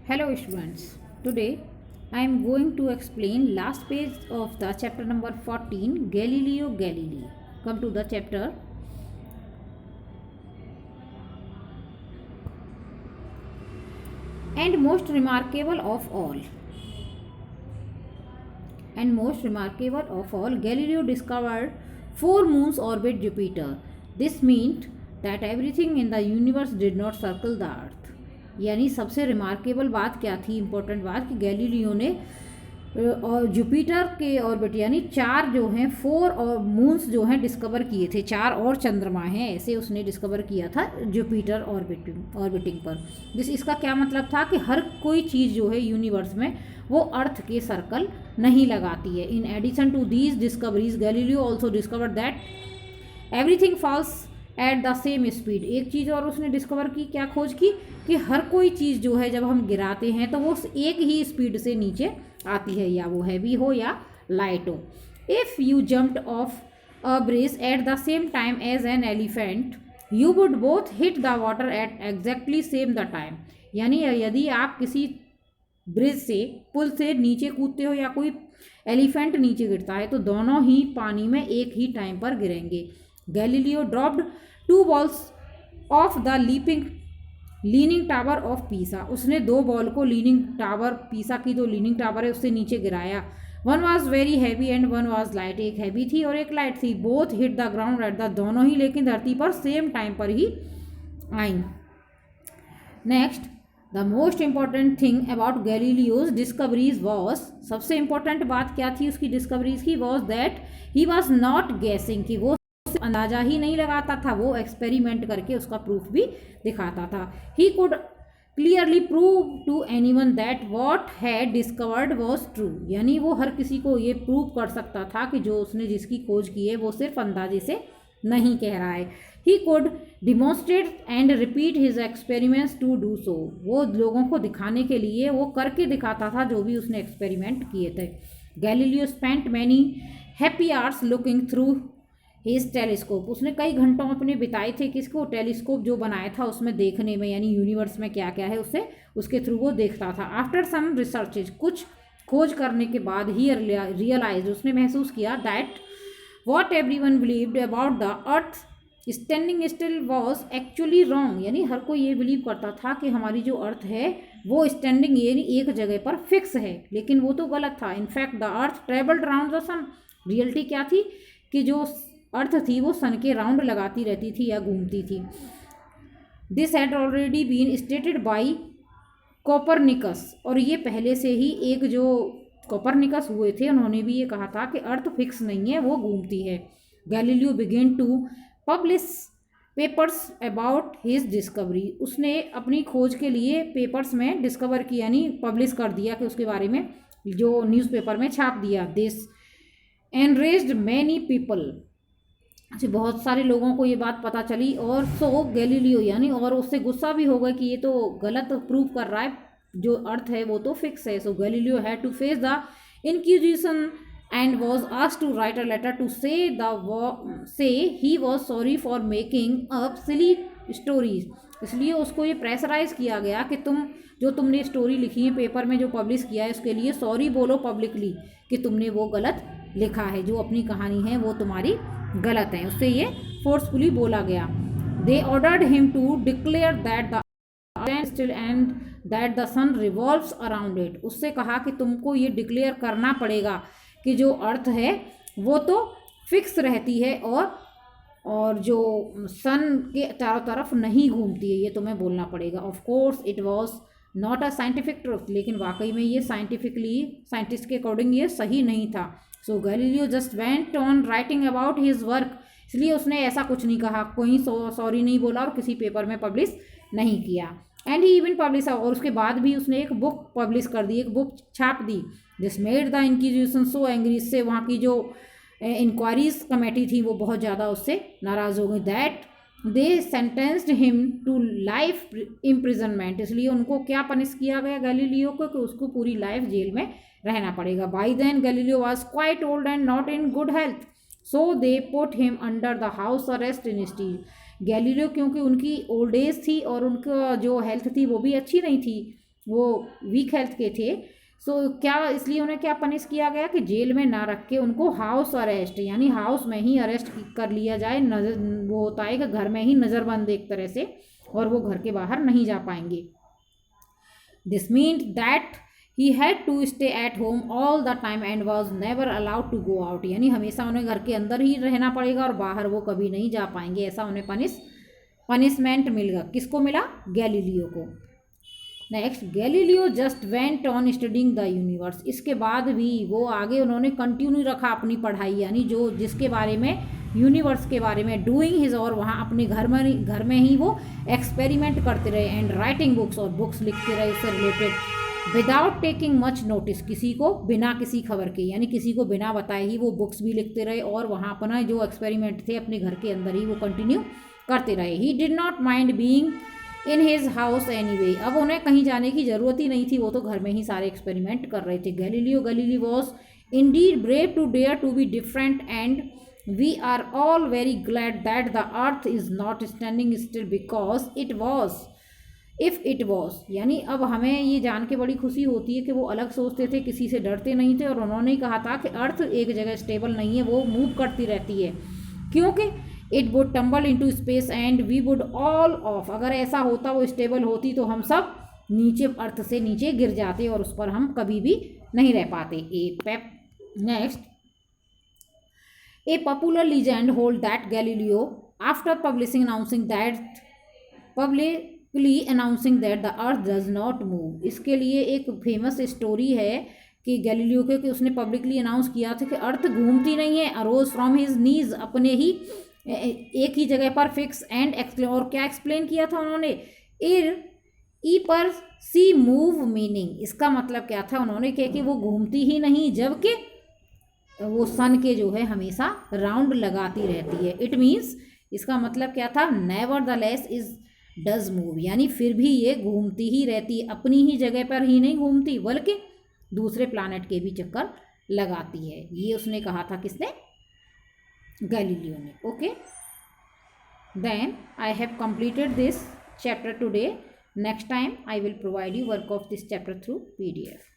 Hello students. Today I am going to explain last page of the chapter number 14 Galileo Galilei. Come to the chapter. And most remarkable of all. Galileo discovered 4 moons orbit Jupiter. This meant that everything in the universe did not circle the earth. यानी सबसे remarkable बात क्या थी, important बात, कि Galileo ने और Jupiter के ऑर्बिट यानी 4 जो हैं 4 और मून्स जो हैं डिस्कवर किए थे, 4 और चंद्रमा हैं ऐसे उसने डिस्कवर किया था जुपिटर ऑर्बिटिंग पर। इसका क्या मतलब था कि हर कोई चीज़ जो है यूनिवर्स में वो अर्थ के सर्कल नहीं लगाती है। In addition to these discoveries Galileo also discover that everything falls at the same speed. एक चीज़ और उसने डिस्कवर की, क्या खोज की, कि हर कोई चीज़ जो है जब हम गिराते हैं तो वो एक ही स्पीड से नीचे आती है, या वो हैवी हो या लाइट हो। If you jumped off a bridge at the same time as an elephant you would both hit the water at exactly same the time. यानी यदि आप किसी ब्रिज से, पुल से नीचे कूदते हो या कोई एलिफेंट नीचे गिरता है तो दोनों ही पानी में एक ही टाइम पर गिरेंगे। Galileo dropped 2 balls of the leaning tower of Pisa. उसने 2 बॉल को लीनिंग टावर, पीसा की जो लीनिंग टावर है उससे नीचे गिराया। One was very heavy and one was light. एक हैवी थी और एक लाइट थी। Both hit the ground at the, दोनों ही लेकिन धरती पर सेम टाइम पर ही आई। Next, the most important thing about Galileo's discoveries was, सबसे इंपॉर्टेंट बात क्या थी उसकी डिस्कवरीज की, was that he was not guessing, कि वो अंदाजा ही नहीं लगाता था, वो एक्सपेरिमेंट करके उसका प्रूफ भी दिखाता था। He could clearly prove to anyone that what had discovered was true. यानी वो हर किसी को ये प्रूव कर सकता था कि जो उसने जिसकी खोज की है वो सिर्फ अंदाजे से नहीं कह रहा है। He could demonstrate and repeat his experiments to do so. वो लोगों को दिखाने के लिए वो करके दिखाता था जो भी उसने एक्सपेरिमेंट किए थे। Galileo spent many happy hours looking through his telescope. उसने कई घंटों अपने बिताए थे किसको, टेलीस्कोप जो बनाया था उसमें देखने में, यानी यूनिवर्स में क्या क्या है उससे, उसके थ्रू वो देखता था। आफ्टर सम रिसर्चेज, कुछ खोज करने के बाद ही रियलाइज, उसने महसूस किया that what everyone believed about the earth standing still was actually wrong. यानी हर कोई ये बिलीव करता था कि हमारी जो अर्थ है वो स्टैंडिंग यानी एक जगह पर फिक्स है, लेकिन वो तो गलत था। In fact the earth travelled round the sun. Reality क्या थी कि जो अर्थ थी वो सन के राउंड लगाती रहती थी या घूमती थी। This had already been stated by Copernicus. और ये पहले से ही एक जो कोपरनिकस हुए थे उन्होंने भी ये कहा था कि अर्थ फिक्स नहीं है, वो घूमती है। Galileo began to publish papers about his discovery. उसने अपनी खोज के लिए पेपर्स में डिस्कवर किया, यानी पब्लिश कर दिया कि उसके बारे में जो न्यूज़पेपर में छाप दिया। This enraged many people. अच्छा, बहुत सारे लोगों को ये बात पता चली और सो गैलीलियो, यानी और उससे गुस्सा भी हो गया कि ये तो गलत प्रूव कर रहा है, जो अर्थ है वो तो फिक्स है। So Galileo had to face the inquisition and was asked to write a letter to say he was sorry for making up silly stories. इसलिए उसको ये प्रेशराइज किया गया कि तुमने स्टोरी लिखी है पेपर में जो पब्लिश किया है उसके लिए सॉरी बोलो पब्लिकली कि तुमने वो गलत लिखा है, जो अपनी कहानी है वो तुम्हारी गलत है। उससे ये फोर्सफुली बोला गया। They ordered him to declare that the earth still and that the sun revolves around it. उससे कहा कि तुमको ये डिक्लेयर करना पड़ेगा कि जो अर्थ है वो तो फिक्स रहती है और जो सन के चारों तरफ नहीं घूमती है, ये तुम्हें बोलना पड़ेगा। Of course it was not a scientific truth. लेकिन वाकई में ये साइंटिस्ट के अकॉर्डिंग ये सही नहीं था। So Galileo just went on writing about his work. इसलिए उसने ऐसा कुछ नहीं कहा, कोई सॉरी नहीं बोला और किसी पेपर में पब्लिश नहीं किया। एंड ही इवन पब्लिश, और उसके बाद भी उसने एक बुक पब्लिश कर दी, एक बुक छाप दी। This made the inquisition so angry. इससे वहाँ की जो इंक्वायरीज कमेटी थी वो बहुत ज़्यादा उससे नाराज़ हो गई। That they sentenced him to life imprisonment. इसलिए उनको क्या पनिश किया गया गैलीलियो को, कि उसको पूरी लाइफ जेल में रहना पड़ेगा। By then Galileo was quite old and not in good health, so they put him under the house arrest in steel. Galileo क्योंकि उनकी ओल्ड एज थी और उनका जो हेल्थ थी वो भी अच्छी नहीं थी, वो वीक हेल्थ के थे। सो क्या इसलिए उन्हें क्या पनिश किया गया कि जेल में ना रख के उनको हाउस अरेस्ट यानी हाउस में ही अरेस्ट कर लिया जाए। नजर वो होता है कि घर में ही नज़रबंद एक तरह से, और वो घर के बाहर नहीं जा पाएंगे। This means that he had to stay at home all the time and was never allowed to go out, यानी हमेशा उन्हें घर के अंदर ही रहना पड़ेगा और बाहर वो कभी नहीं जा पाएंगे। ऐसा उन्हें पनिशमेंट मिलेगा। किसको मिला? गैलीलियो को। Next, Galileo just went on studying the universe. इसके बाद भी वो आगे उन्होंने कंटिन्यू रखा अपनी पढ़ाई, यानी जो जिसके बारे में यूनिवर्स के बारे में डूइंग हिज, और वहाँ अपने घर में ही वो एक्सपेरिमेंट करते रहे। एंड राइटिंग बुक्स, और बुक्स लिखते रहे उससे related. Without taking much notice, किसी को बिना किसी खबर के, यानी किसी को बिना बताए ही वो बुक्स भी लिखते रहे और वहाँ अपना जो एक्सपेरिमेंट थे अपने घर के अंदर ही वो कंटिन्यू करते रहे। He did not mind being in his house any way. अब उन्हें कहीं जाने की ज़रूरत ही नहीं थी, वो तो घर में ही सारे एक्सपेरिमेंट कर रहे थे। Galileo was indeed brave to dare to be different and we are all very glad that the earth is not standing still because it was if it was, यानी अब हमें ये जान के बड़ी खुशी होती है कि वो अलग सोचते थे, किसी से डरते नहीं थे, और उन्होंने ही कहा था कि अर्थ एक जगह स्टेबल नहीं है, वो मूव करती रहती है, क्योंकि it would tumble into space and we would all off. अगर ऐसा होता, वो स्टेबल होती, तो हम सब नीचे अर्थ से नीचे गिर जाते और उस पर हम कभी भी नहीं रह पाते। Next, A popular legend hold that Galileo after publicly announcing that the earth does not move. इसके लिए एक फेमस स्टोरी है कि गैलीलियो के कि उसने पब्लिकली अनाउंस किया था कि अर्थ घूमती नहीं है। अरोज फ्रॉम हिज नीज, अपने ही एक ही जगह पर फिक्स एंड एक्सप्लेन, और क्या एक्सप्लेन किया था उन्होंने? ई पर सी मूव मीनिंग, इसका मतलब क्या था? उन्होंने कहा कि वो घूमती ही नहीं, जबकि वो सन के जो है हमेशा राउंड लगाती रहती है। इट मीन्स, इसका मतलब क्या था? Never the less is does move, यानी फिर भी ये घूमती ही रहती है, अपनी ही जगह पर ही नहीं घूमती बल्कि दूसरे प्लानट के भी चक्कर लगाती है। ये उसने कहा था, किसने? गैलीलियो ने। Okay, then I have completed this chapter today. Next time I will provide you work of this chapter through PDF.